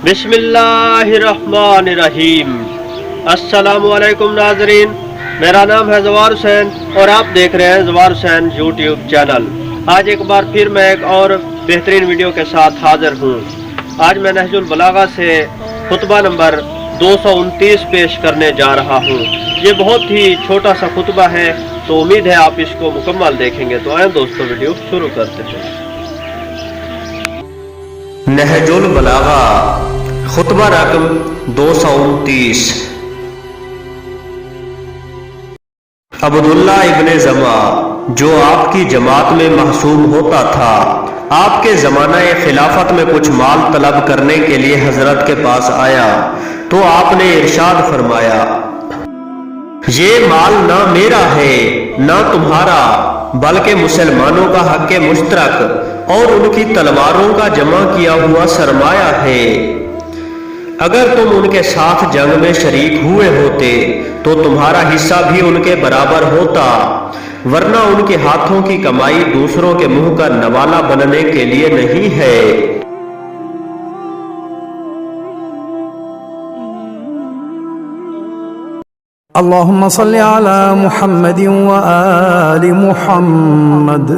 بسم اللہ الرحمن الرحیم۔ السلام علیکم ناظرین، میرا نام ہے زوار حسین اور آپ دیکھ رہے ہیں زوار حسین یوٹیوب چینل۔ آج ایک بار پھر میں ایک اور بہترین ویڈیو کے ساتھ حاضر ہوں۔ آج میں نہج البلاغہ سے خطبہ نمبر 229 پیش کرنے جا رہا ہوں۔ یہ بہت ہی چھوٹا سا خطبہ ہے، تو امید ہے آپ اس کو مکمل دیکھیں گے۔ تو آئیں دوستو، ویڈیو شروع کرتے ہیں۔ نہج البلاغہ خطبہ رقم 229۔ عبداللہ ابن زمع جو آپ کی جماعت میں محسوب ہوتا تھا، آپ کے زمانہ خلافت میں کچھ مال طلب کرنے کے لیے حضرت کے پاس آیا تو آپ نے ارشاد فرمایا، یہ مال نہ میرا ہے نہ تمہارا، بلکہ مسلمانوں کا حق مشترک اور ان کی تلواروں کا جمع کیا ہوا سرمایہ ہے۔ اگر تم ان کے ساتھ جنگ میں شریک ہوئے ہوتے تو تمہارا حصہ بھی ان کے برابر ہوتا، ورنہ ان کے ہاتھوں کی کمائی دوسروں کے منہ کا نوالا بننے کے لیے نہیں ہے۔ اللهم صل على محمد وآل محمد۔